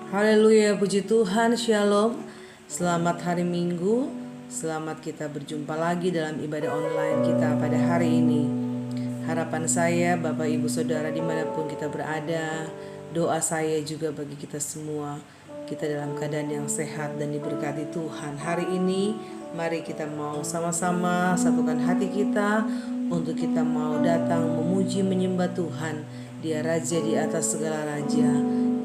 Haleluya, puji Tuhan, shalom. Selamat hari Minggu. Selamat kita berjumpa lagi dalam ibadah online kita pada hari ini. Harapan saya, Bapak Ibu Saudara dimanapun kita berada, doa saya juga bagi kita semua, kita dalam keadaan yang sehat dan diberkati Tuhan. Hari ini mari kita mau sama-sama satukan hati kita untuk kita mau datang memuji menyembah Tuhan. Dia Raja di atas segala raja.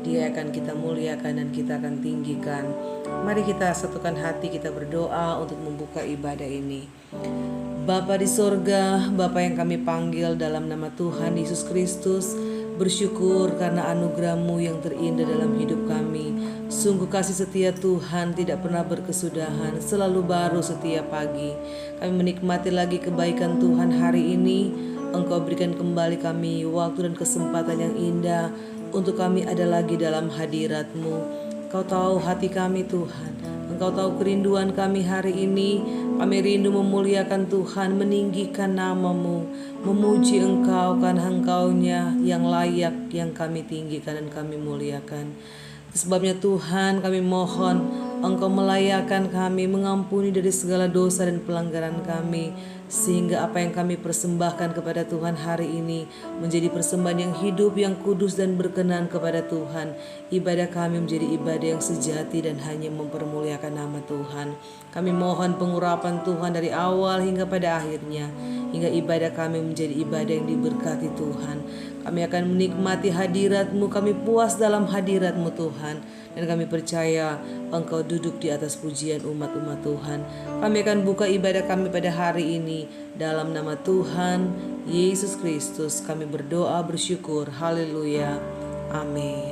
Dia akan kita muliakan dan kita akan tinggikan. Mari kita satukan hati, kita berdoa untuk membuka ibadah ini. Bapa di sorga, Bapa yang kami panggil dalam nama Tuhan Yesus Kristus, bersyukur karena anugerah-Mu yang terindah dalam hidup kami. Sungguh kasih setia Tuhan tidak pernah berkesudahan, selalu baru setiap pagi. Kami menikmati lagi kebaikan Tuhan hari ini. Engkau berikan kembali kami waktu dan kesempatan yang indah untuk kami ada lagi dalam hadirat-Mu. Engkau tahu hati kami Tuhan, Engkau tahu kerinduan kami hari ini. Kami rindu memuliakan Tuhan, meninggikan nama-Mu, memuji Engkau karena Engkau-Nya yang layak, yang kami tinggikan dan kami muliakan. Sebabnya Tuhan, kami mohon Engkau melayakkan kami, mengampuni dari segala dosa dan pelanggaran kami, sehingga apa yang kami persembahkan kepada Tuhan hari ini menjadi persembahan yang hidup, yang kudus dan berkenan kepada Tuhan. Ibadah kami menjadi ibadah yang sejati dan hanya mempermuliakan nama Tuhan. Kami mohon pengurapan Tuhan dari awal hingga pada akhirnya, hingga ibadah kami menjadi ibadah yang diberkati Tuhan. Kami akan menikmati hadirat-Mu, kami puas dalam hadirat-Mu Tuhan. Dan kami percaya Engkau duduk di atas pujian umat-umat Tuhan. Kami akan buka ibadah kami pada hari ini dalam nama Tuhan Yesus Kristus. Kami berdoa bersyukur. Haleluya. Amin.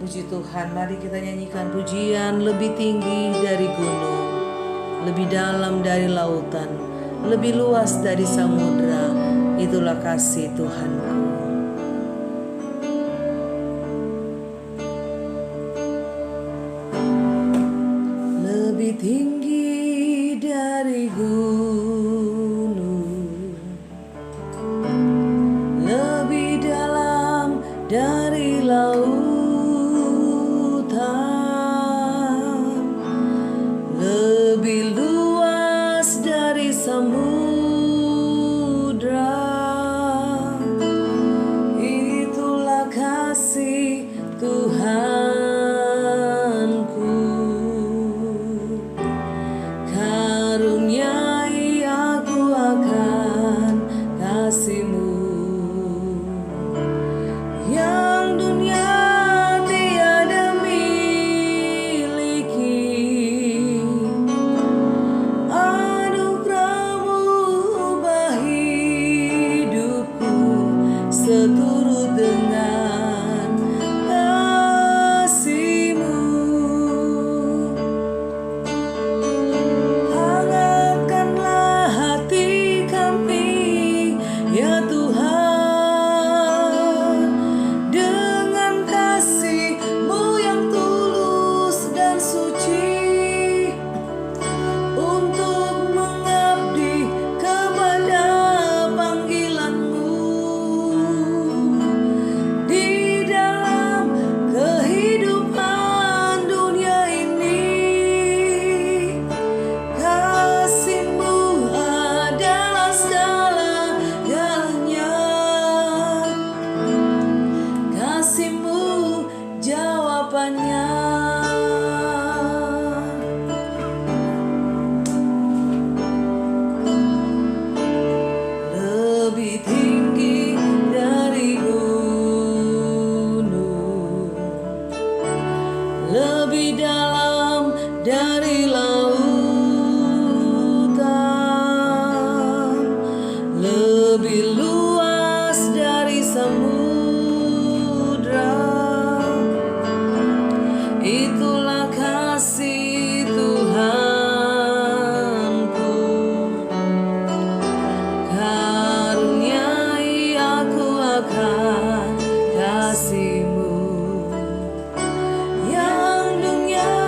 Puji Tuhan, mari kita nyanyikan pujian. Lebih tinggi dari gunung, lebih dalam dari lautan, lebih luas dari samudra, itulah kasih Tuhanku. Lebih tinggi dari gunung, lebih dalam dari lautan, lebih luas dari samudra, itulah kasih Tuhan. Lebih dalam dari lautan, lebih luas dari samudra, itulah kasih Tuhanku. Karuniai aku akan kasih-Mu yang dunia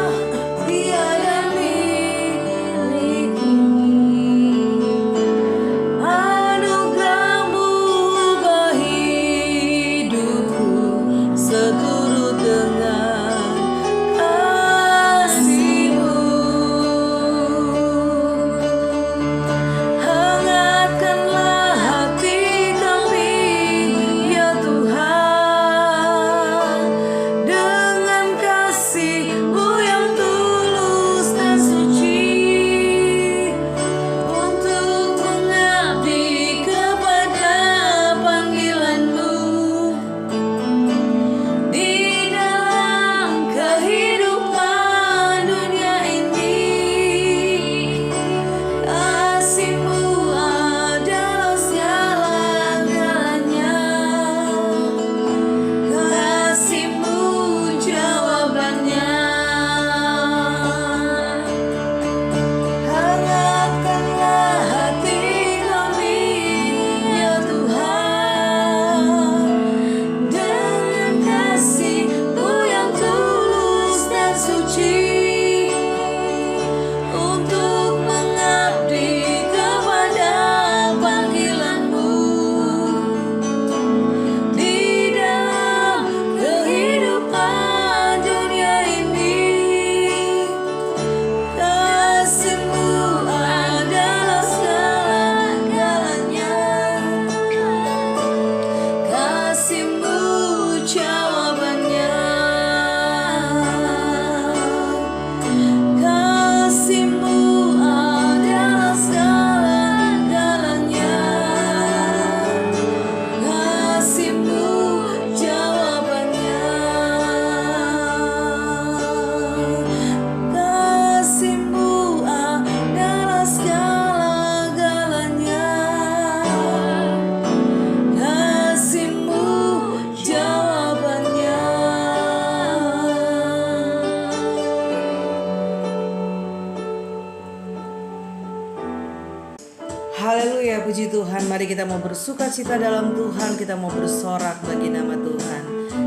puji Tuhan. Mari kita mau bersuka cita dalam Tuhan. Kita mau bersorak bagi nama Tuhan.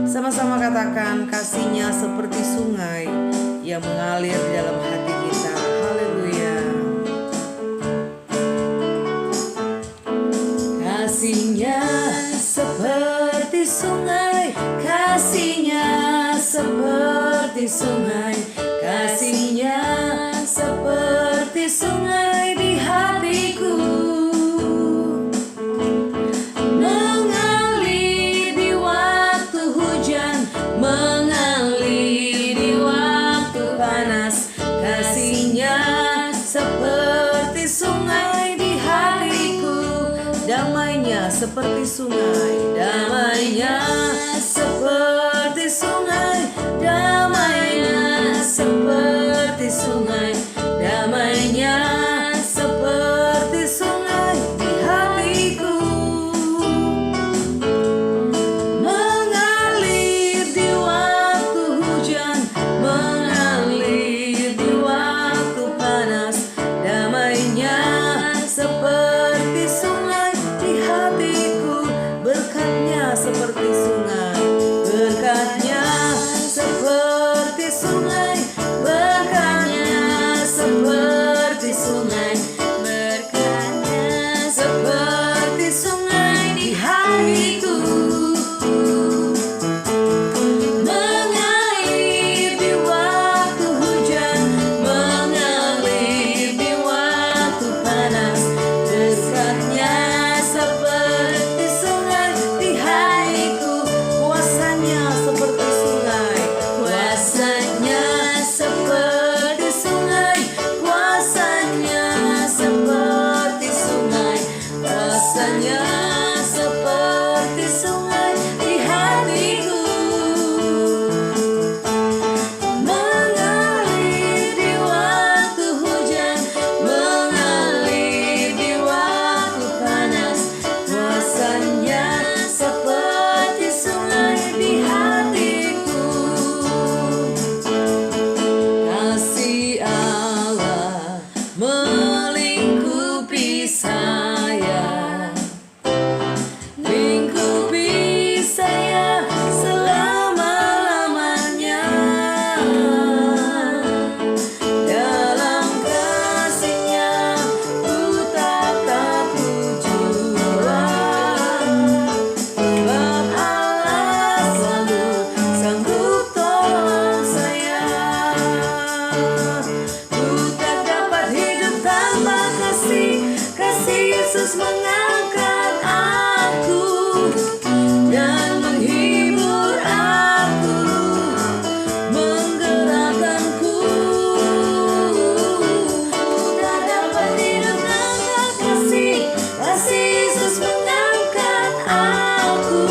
Sama-sama katakan, kasih-Nya seperti sungai yang mengalir di dalam hati kita. Haleluya. Kasih-Nya seperti sungai, kasih-Nya seperti sungai, kasih-Nya seperti sungai di hatiku, mengalir di waktu hujan, mengalir di waktu panas. Kasih-Nya seperti sungai di hatiku, damai-Nya seperti sungai, damai-Nya seperti sungai, damai-Nya seperti sungai, damai-Nya seperti sungai di hatiku, mengalir di waktu hujan, mengalir di waktu panas. Damai-Nya seperti sungai di hatiku, berkat-Nya seperti sungai, berkat-Nya seperti sungai, berkat-Nya seperti sungai, berkat-Nya seperti sungai di hatiku, mengalir di waktu hujan, mengalir di waktu panas. Berkat-Nya seperti sungai di hatiku, kuasa-Nya seperti sungai, kuasa-Nya seperti sungai, kuasa-Nya seperti sungai, kuasa-Nya seperti sungai di hatiku, mengalir di waktu hujan, mengalir di waktu panas. Kuasa-Nya seperti sungai di hatiku. Kasih Allah melingkupi saya, lingkupi saya selama-lamanya. Dalam kasih-Nya ku tak takut jua, sebab Allah selalu sanggup tolong saya. Ku tak dapat hidup tanpa kasih Yesus mengangkat aku dan menghibur aku, menggerakkanku. Ku tak dapat hidup tanpa kasih Yesus mengangkat aku,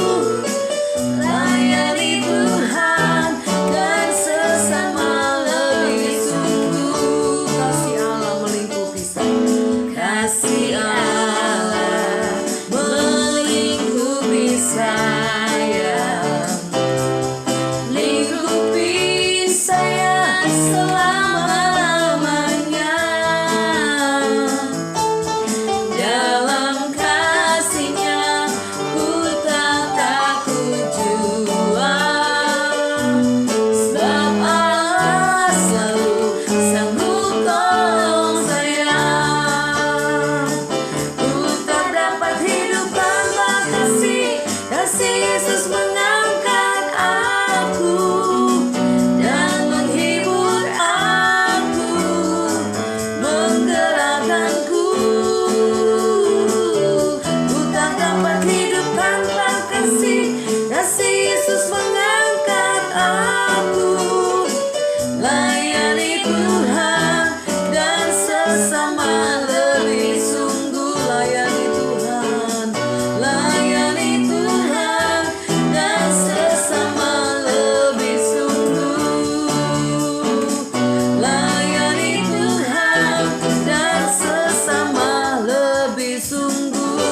layani Tuhan dan sesama lebih sungguh. Kasih Allah melingkupi saya, kasih Allah melingkupi saya, lingkupi saya selama-lamanya. Dalam kasih-Nya ku tak takut jua, sebab Allah selalu sanggup tolong saya. Ku tak dapat hidup tanpa kasih Yesus mengangkat aku dan menghibur aku, menggerakkanku. Ku tak dapat hidup tanpa kasih Yesus mengangkat aku, layani Tuhan dan sesama lebih sungguh. Layani Tuhan, layani Tuhan dan sesama lebih sungguh, layani Tuhan dan sesama lebih sungguh.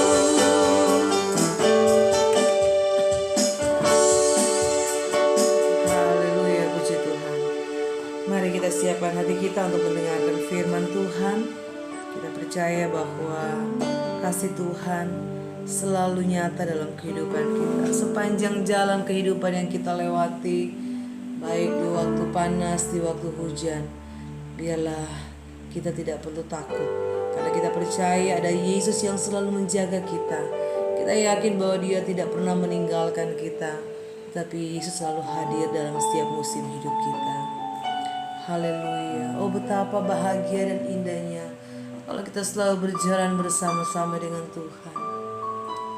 Haleluya, puji Tuhan. Mari kita siapkan hati kita untuk mendengarkan firman Tuhan. Kita percaya bahwa kasih Tuhan selalu nyata dalam kehidupan kita. Sepanjang jalan kehidupan yang kita lewati, baik di waktu panas, di waktu hujan, biarlah kita tidak perlu takut, karena kita percaya ada Yesus yang selalu menjaga kita. Kita yakin bahwa Dia tidak pernah meninggalkan kita, tapi Yesus selalu hadir dalam setiap musim hidup kita. Haleluya. Oh, betapa bahagia dan indahnya kalau kita selalu berjalan bersama-sama dengan Tuhan.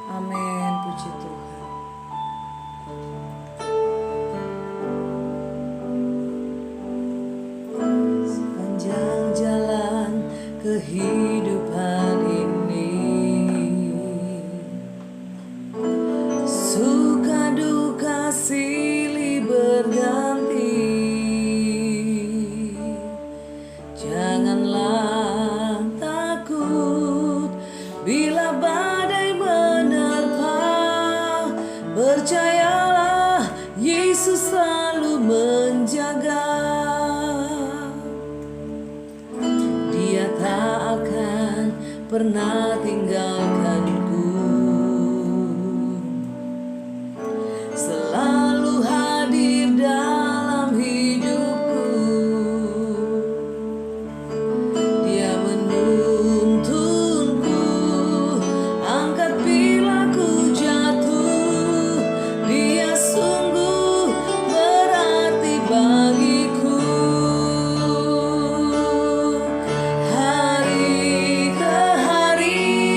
Amin, puji Tuhan. Sepanjang jalan kehidupan ini, suka duka silih berganti. Janganlah takut bila badai menerpa, percayalah Yesus selalu menjaga. Dia tak akan pernah tinggalkanku, selalu hadir dalam hidupku. Dia menuntunku angkat bila ku jatuh. Dia sungguh berarti bagiku. Hari ke hari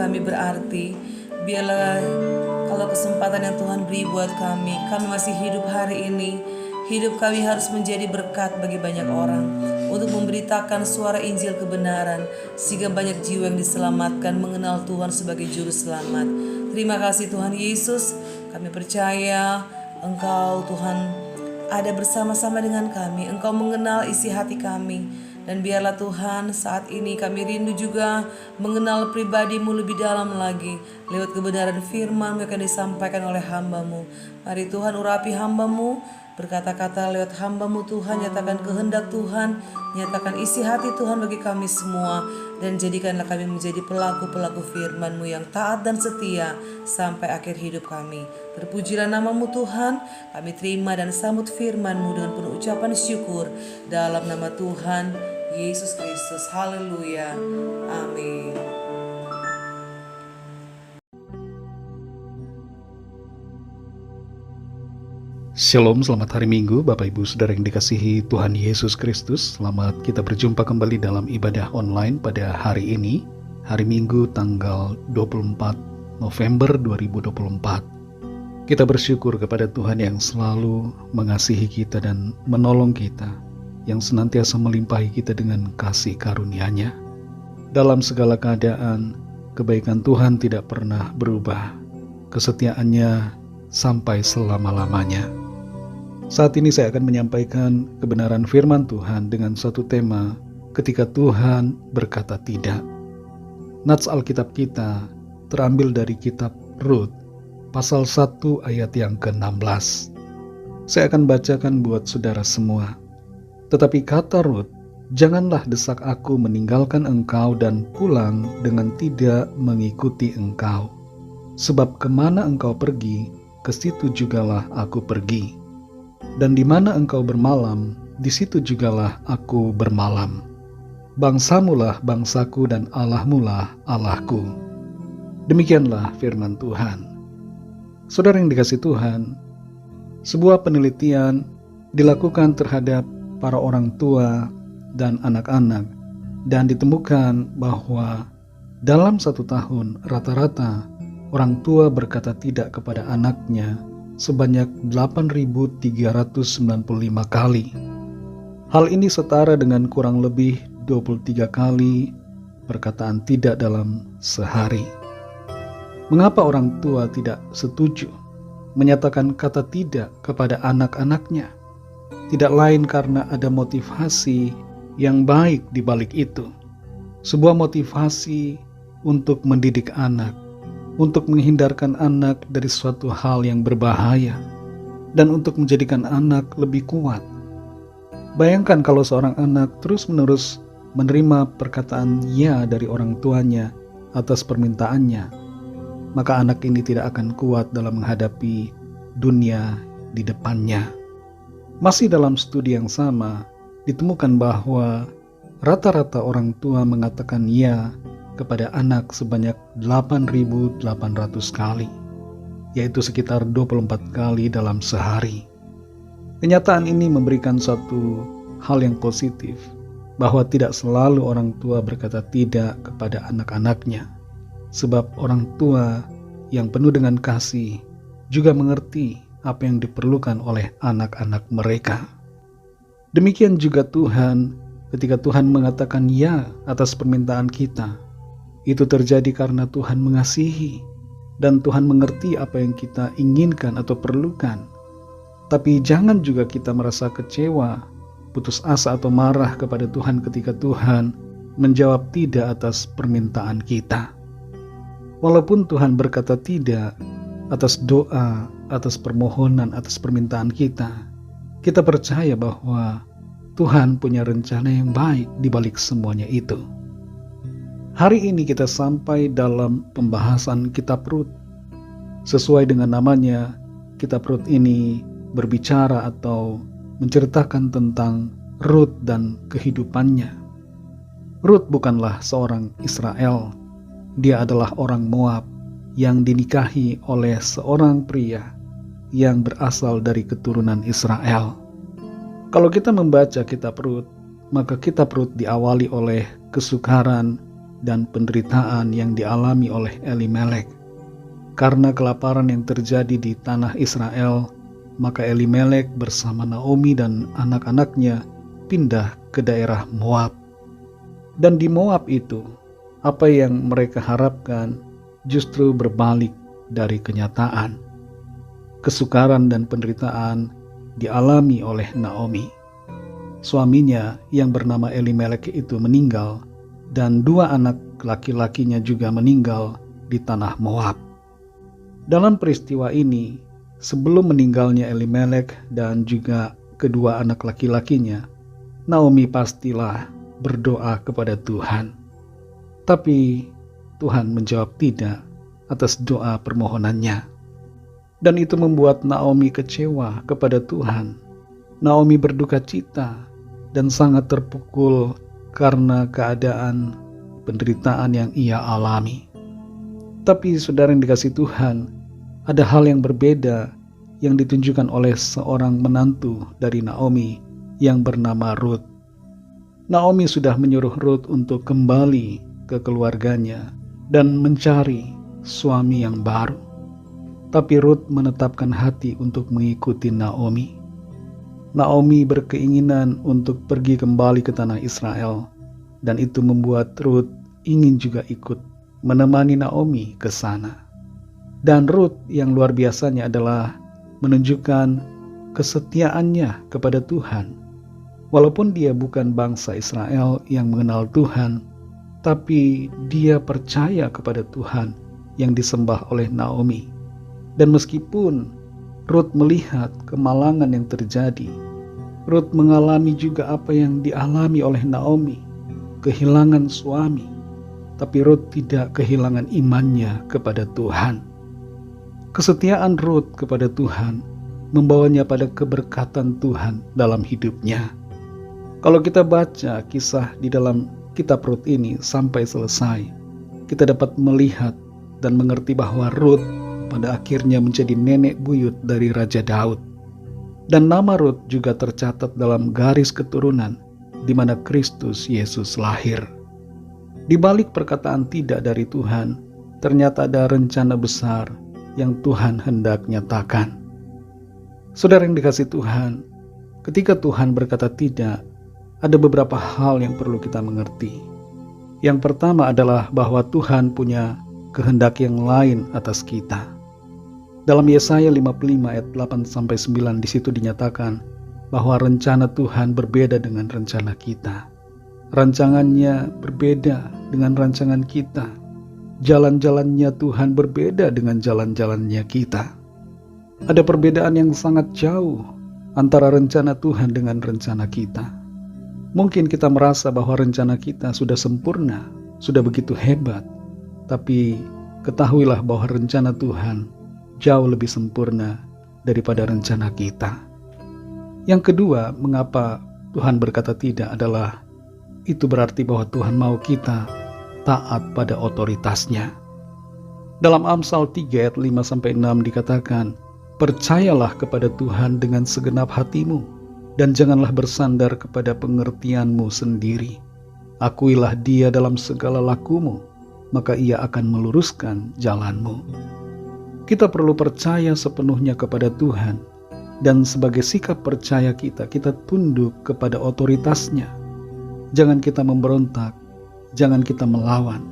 kami berarti. Biarlah kalau kesempatan yang Tuhan beri buat kami masih hidup hari ini, hidup kami harus menjadi berkat bagi banyak orang untuk memberitakan suara Injil kebenaran, sehingga banyak jiwa yang diselamatkan mengenal Tuhan sebagai Juru Selamat. Terima kasih Tuhan Yesus, kami percaya Engkau Tuhan ada bersama-sama dengan kami. Engkau mengenal isi hati kami. Dan biarlah Tuhan saat ini kami rindu juga mengenal pribadi-Mu lebih dalam lagi lewat kebenaran firman-Mu yang akan disampaikan oleh hamba-Mu. Mari Tuhan urapi hamba-Mu, berkata-kata lewat hamba-Mu Tuhan, nyatakan kehendak Tuhan, nyatakan isi hati Tuhan bagi kami semua. Dan jadikanlah kami menjadi pelaku-pelaku firman-Mu yang taat dan setia sampai akhir hidup kami. Terpujilah nama-Mu Tuhan, kami terima dan sambut firman-Mu dengan penuh ucapan syukur dalam nama Tuhan Yesus Kristus. Haleluya. Amin. Shalom, selamat hari Minggu Bapak Ibu Saudara yang dikasihi Tuhan Yesus Kristus. Selamat kita berjumpa kembali dalam ibadah online pada hari ini, hari Minggu tanggal 24 November 2024. Kita bersyukur kepada Tuhan yang selalu mengasihi kita dan menolong kita, yang senantiasa melimpahi kita dengan kasih karunia-Nya. Dalam segala keadaan, kebaikan Tuhan tidak pernah berubah, kesetiaannya sampai selama-lamanya. Saat ini saya akan menyampaikan kebenaran firman Tuhan dengan satu tema, ketika Tuhan berkata tidak. Nats Alkitab kita terambil dari kitab Rut, pasal 1 ayat yang ke-16. Saya akan bacakan buat saudara semua. Tetapi kata Rut, janganlah desak aku meninggalkan engkau dan pulang dengan tidak mengikuti engkau. Sebab kemana engkau pergi, ke situ jugalah aku pergi. Dan di mana engkau bermalam, di situ jugalah aku bermalam. Bangsamulah bangsaku dan Allahmulah Allahku. Demikianlah firman Tuhan. Saudara yang dikasihi Tuhan, sebuah penelitian dilakukan terhadap para orang tua dan anak-anak, dan ditemukan bahwa dalam 1 tahun rata-rata orang tua berkata tidak kepada anaknya sebanyak 8.395 kali. Hal ini setara dengan kurang lebih 23 kali perkataan tidak dalam sehari. Mengapa orang tua tidak setuju menyatakan kata tidak kepada anak-anaknya? Tidak lain karena ada motivasi yang baik di balik itu. Sebuah motivasi untuk mendidik anak, untuk menghindarkan anak dari suatu hal yang berbahaya, dan untuk menjadikan anak lebih kuat. Bayangkan kalau seorang anak terus-menerus menerima perkataan ya dari orang tuanya atas permintaannya, maka anak ini tidak akan kuat dalam menghadapi dunia di depannya. Masih dalam studi yang sama, ditemukan bahwa rata-rata orang tua mengatakan ya kepada anak sebanyak 8.800 kali, yaitu sekitar 24 kali dalam sehari. Kenyataan ini memberikan suatu hal yang positif, bahwa tidak selalu orang tua berkata tidak kepada anak-anaknya, sebab orang tua yang penuh dengan kasih juga mengerti apa yang diperlukan oleh anak-anak mereka. Demikian juga Tuhan, ketika Tuhan mengatakan ya atas permintaan kita, itu terjadi karena Tuhan mengasihi dan Tuhan mengerti apa yang kita inginkan atau perlukan. Tapi jangan juga kita merasa kecewa, putus asa atau marah kepada Tuhan ketika Tuhan menjawab tidak atas permintaan kita. Walaupun Tuhan berkata tidak atas doa, atas permohonan, atas permintaan kita, kita percaya bahwa Tuhan punya rencana yang baik di balik semuanya itu. Hari ini kita sampai dalam pembahasan kitab Rut. Sesuai dengan namanya, kitab Rut ini berbicara atau menceritakan tentang Rut dan kehidupannya. Rut bukanlah seorang Israel. Dia adalah orang Moab yang dinikahi oleh seorang pria yang berasal dari keturunan Israel. Kalau kita membaca kitab Rut, maka kitab Rut diawali oleh kesukaran dan penderitaan yang dialami oleh Elimelek. Karena kelaparan yang terjadi di tanah Israel, maka Elimelek bersama Naomi dan anak-anaknya pindah ke daerah Moab. Dan di Moab itu, apa yang mereka harapkan justru berbalik dari kenyataan. Kesukaran dan penderitaan dialami oleh Naomi. Suaminya yang bernama Elimelek itu meninggal, dan 2 anak laki-lakinya juga meninggal di tanah Moab. Dalam peristiwa ini, sebelum meninggalnya Elimelek dan juga kedua anak laki-lakinya, Naomi pastilah berdoa kepada Tuhan. Tapi Tuhan menjawab tidak atas doa permohonannya. Dan itu membuat Naomi kecewa kepada Tuhan. Naomi berduka cita dan sangat terpukul karena keadaan penderitaan yang ia alami. Tapi saudara yang dikasihi Tuhan, ada hal yang berbeda yang ditunjukkan oleh seorang menantu dari Naomi yang bernama Rut. Naomi sudah menyuruh Rut untuk kembali ke keluarganya dan mencari suami yang baru. Tapi Rut menetapkan hati untuk mengikuti Naomi. Naomi berkeinginan untuk pergi kembali ke tanah Israel, dan itu membuat Rut ingin juga ikut menemani Naomi ke sana. Dan Rut yang luar biasanya adalah menunjukkan kesetiaannya kepada Tuhan. Walaupun dia bukan bangsa Israel yang mengenal Tuhan, tapi dia percaya kepada Tuhan yang disembah oleh Naomi. Dan meskipun Rut melihat kemalangan yang terjadi, Rut mengalami juga apa yang dialami oleh Naomi, kehilangan suami, tapi Rut tidak kehilangan imannya kepada Tuhan. Kesetiaan Rut kepada Tuhan membawanya pada keberkatan Tuhan dalam hidupnya. Kalau kita baca kisah di dalam kitab Rut ini sampai selesai, kita dapat melihat dan mengerti bahwa Rut pada akhirnya menjadi nenek buyut dari Raja Daud. Dan nama Rut juga tercatat dalam garis keturunan di mana Kristus Yesus lahir. Di balik perkataan tidak dari Tuhan, ternyata ada rencana besar yang Tuhan hendak nyatakan. Saudara yang dikasihi Tuhan, ketika Tuhan berkata tidak, ada beberapa hal yang perlu kita mengerti. Yang pertama adalah bahwa Tuhan punya kehendak yang lain atas kita. Dalam Yesaya 55 ayat 8-9 di situ dinyatakan bahwa rencana Tuhan berbeda dengan rencana kita. Rancangannya berbeda dengan rancangan kita. Jalan-jalannya Tuhan berbeda dengan jalan-jalannya kita. Ada perbedaan yang sangat jauh antara rencana Tuhan dengan rencana kita. Mungkin kita merasa bahwa rencana kita sudah sempurna, sudah begitu hebat. Tapi ketahuilah bahwa rencana Tuhan jauh lebih sempurna daripada rencana kita. Yang kedua, mengapa Tuhan berkata tidak adalah itu berarti bahwa Tuhan mau kita taat pada otoritasnya. Dalam Amsal 3 ayat 5-6 dikatakan, percayalah kepada Tuhan dengan segenap hatimu, dan janganlah bersandar kepada pengertianmu sendiri. Akuilah Dia dalam segala lakumu, maka Ia akan meluruskan jalanmu. Kita perlu percaya sepenuhnya kepada Tuhan, dan sebagai sikap percaya kita tunduk kepada otoritasnya. Jangan kita memberontak, jangan kita melawan,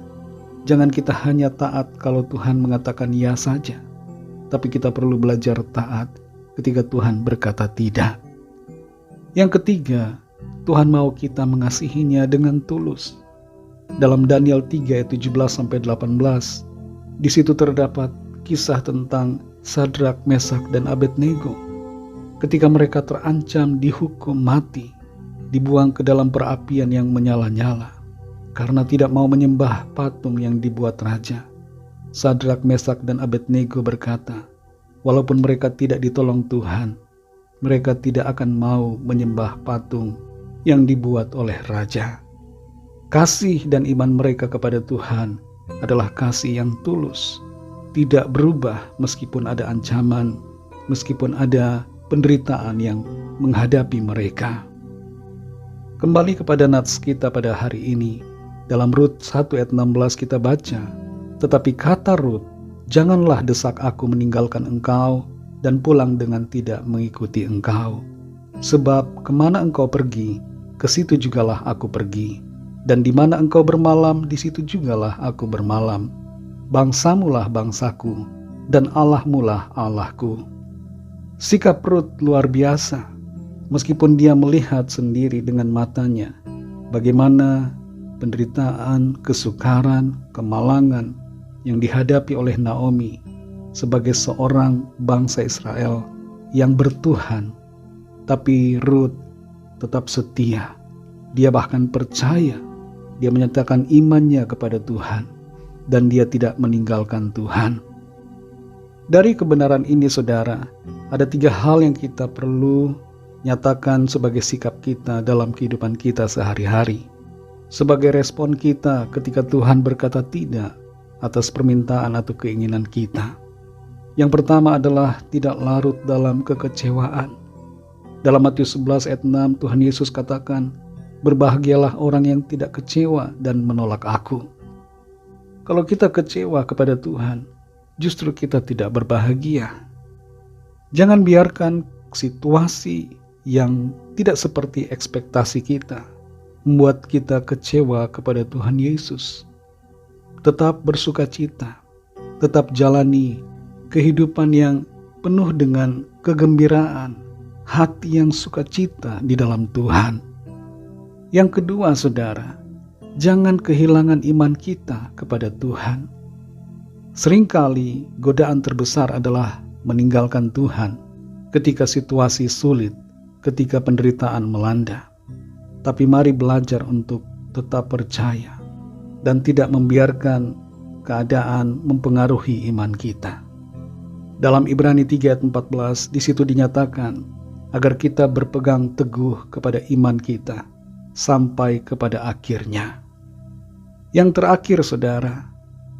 jangan kita hanya taat kalau Tuhan mengatakan ya saja, tapi kita perlu belajar taat ketika Tuhan berkata tidak. Yang ketiga, Tuhan mau kita mengasihinya dengan tulus. Dalam Daniel 3 ayat 17-18, di situ terdapat kisah tentang Sadrak, Mesak, dan Abednego. Ketika mereka terancam dihukum mati, dibuang ke dalam perapian yang menyala-nyala, karena tidak mau menyembah patung yang dibuat raja. Sadrak, Mesak, dan Abednego berkata, walaupun mereka tidak ditolong Tuhan, mereka tidak akan mau menyembah patung yang dibuat oleh raja. Kasih dan iman mereka kepada Tuhan adalah kasih yang tulus, tidak berubah meskipun ada ancaman, meskipun ada penderitaan yang menghadapi mereka. Kembali kepada nats kita pada hari ini, Dalam Rut 1 ayat 16 kita baca, "Tetapi kata Rut, janganlah desak aku meninggalkan engkau dan pulang dengan tidak mengikuti engkau. Sebab kemana engkau pergi, ke situ jugalah aku pergi. Dan di mana engkau bermalam, di situ jugalah aku bermalam. Bangsamulah bangsaku, dan Allahmulah Allahku." Sikap Rut luar biasa. Meskipun dia melihat sendiri dengan matanya bagaimana penderitaan, kesukaran, kemalangan yang dihadapi oleh Naomi sebagai seorang bangsa Israel yang bertuhan, tapi Rut tetap setia. Dia bahkan percaya, dia menyatakan imannya kepada Tuhan, dan dia tidak meninggalkan Tuhan. Dari kebenaran ini, saudara, ada 3 hal yang kita perlu nyatakan sebagai sikap kita dalam kehidupan kita sehari-hari. Sebagai respon kita ketika Tuhan berkata tidak atas permintaan atau keinginan kita. Yang pertama adalah tidak larut dalam kekecewaan. Dalam Matius 11 ayat 6 Tuhan Yesus katakan, "Berbahagialah orang yang tidak kecewa dan menolak aku." Kalau kita kecewa kepada Tuhan, justru kita tidak berbahagia. Jangan biarkan situasi yang tidak seperti ekspektasi kita membuat kita kecewa kepada Tuhan Yesus. Tetap bersukacita, tetap jalani kehidupan yang penuh dengan kegembiraan, hati yang sukacita di dalam Tuhan. Yang kedua, saudara, jangan kehilangan iman kita kepada Tuhan. Seringkali godaan terbesar adalah meninggalkan Tuhan ketika situasi sulit, ketika penderitaan melanda. Tapi mari belajar untuk tetap percaya dan tidak membiarkan keadaan mempengaruhi iman kita. Dalam Ibrani 3 ayat 14 di situ dinyatakan agar kita berpegang teguh kepada iman kita sampai kepada akhirnya. Yang terakhir, saudara,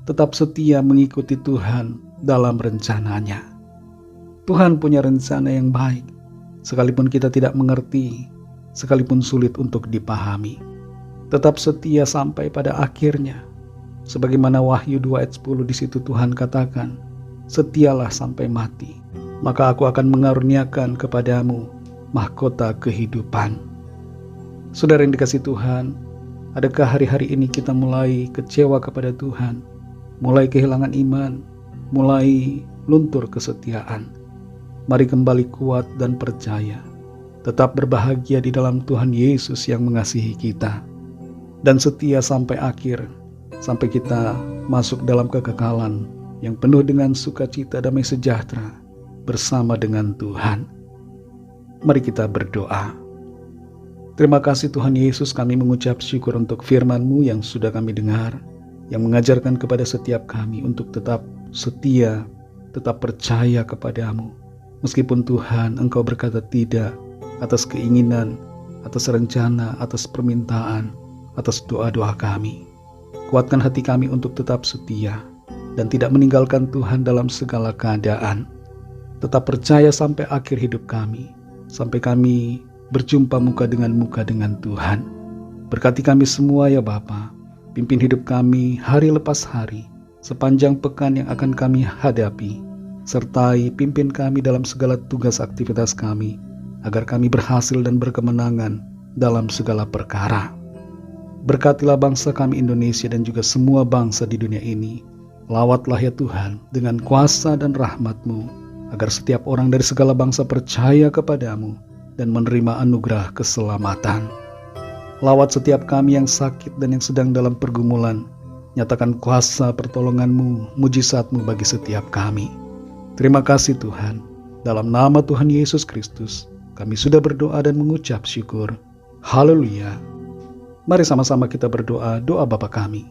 tetap setia mengikuti Tuhan dalam rencananya. Tuhan punya rencana yang baik, sekalipun kita tidak mengerti, sekalipun sulit untuk dipahami. Tetap setia sampai pada akhirnya. Sebagaimana Wahyu 2 ayat 10 di situ Tuhan katakan, "Setialah sampai mati, maka aku akan mengaruniakan kepadamu mahkota kehidupan." Saudara yang dikasihi Tuhan, adakah hari-hari ini kita mulai kecewa kepada Tuhan, mulai kehilangan iman, mulai luntur kesetiaan? Mari kembali kuat dan percaya. Tetap berbahagia di dalam Tuhan Yesus yang mengasihi kita. Dan setia sampai akhir, sampai kita masuk dalam kekekalan yang penuh dengan sukacita, damai sejahtera bersama dengan Tuhan. Mari kita berdoa. Terima kasih Tuhan Yesus, kami mengucap syukur untuk firman-Mu yang sudah kami dengar, yang mengajarkan kepada setiap kami untuk tetap setia, tetap percaya kepadamu. Meskipun Tuhan Engkau berkata tidak atas keinginan, atas rencana, atas permintaan, atas doa-doa kami. Kuatkan hati kami untuk tetap setia dan tidak meninggalkan Tuhan dalam segala keadaan. Tetap percaya sampai akhir hidup kami, sampai kami berjumpa muka dengan Tuhan. Berkati kami semua ya Bapa. Pimpin hidup kami hari lepas hari, sepanjang pekan yang akan kami hadapi. Sertai pimpin kami dalam segala tugas aktivitas kami, agar kami berhasil dan berkemenangan dalam segala perkara. Berkatilah bangsa kami Indonesia dan juga semua bangsa di dunia ini. Lawatlah ya Tuhan dengan kuasa dan rahmat-Mu, agar setiap orang dari segala bangsa percaya kepadamu dan menerima anugerah keselamatan. Lawat setiap kami yang sakit dan yang sedang dalam pergumulan. Nyatakan kuasa pertolongan-Mu, mujizat-Mu bagi setiap kami. Terima kasih Tuhan. Dalam nama Tuhan Yesus Kristus, kami sudah berdoa dan mengucap syukur. Haleluya. Mari sama-sama kita berdoa doa Bapa kami.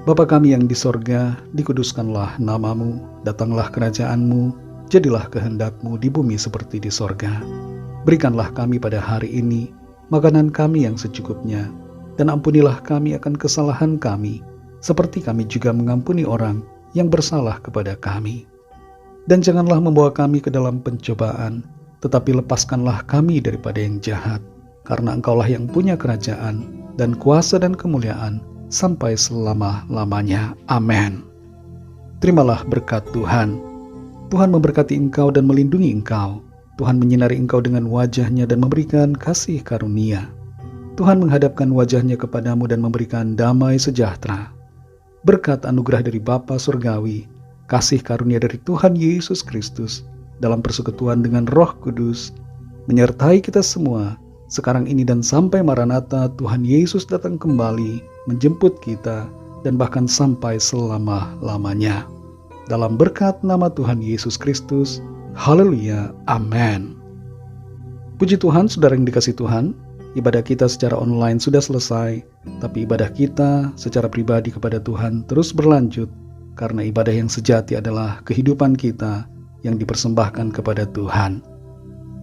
Bapa kami yang di sorga, dikuduskanlah nama-Mu, datanglah kerajaan-Mu, jadilah kehendak-Mu di bumi seperti di sorga. Berikanlah kami pada hari ini makanan kami yang secukupnya, dan ampunilah kami akan kesalahan kami, seperti kami juga mengampuni orang yang bersalah kepada kami. Dan janganlah membawa kami ke dalam pencobaan, tetapi lepaskanlah kami daripada yang jahat, karena Engkaulah yang punya kerajaan, dan kuasa dan kemuliaan, sampai selama-lamanya. Amin. Terimalah berkat Tuhan. Tuhan memberkati engkau dan melindungi engkau. Tuhan menyinari engkau dengan wajah-Nya dan memberikan kasih karunia. Tuhan menghadapkan wajah-Nya kepadamu dan memberikan damai sejahtera. Berkat anugerah dari Bapa Surgawi, kasih karunia dari Tuhan Yesus Kristus, dalam persekutuan dengan Roh Kudus, menyertai kita semua, sekarang ini dan sampai Maranatha Tuhan Yesus datang kembali, menjemput kita, dan bahkan sampai selama-lamanya. Dalam berkat nama Tuhan Yesus Kristus, haleluya, amin. Puji Tuhan, saudara yang dikasihi Tuhan, ibadah kita secara online sudah selesai, tapi ibadah kita secara pribadi kepada Tuhan terus berlanjut, karena ibadah yang sejati adalah kehidupan kita yang dipersembahkan kepada Tuhan.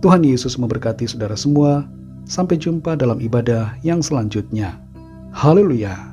Tuhan Yesus memberkati saudara semua. Sampai jumpa dalam ibadah yang selanjutnya. Haleluya.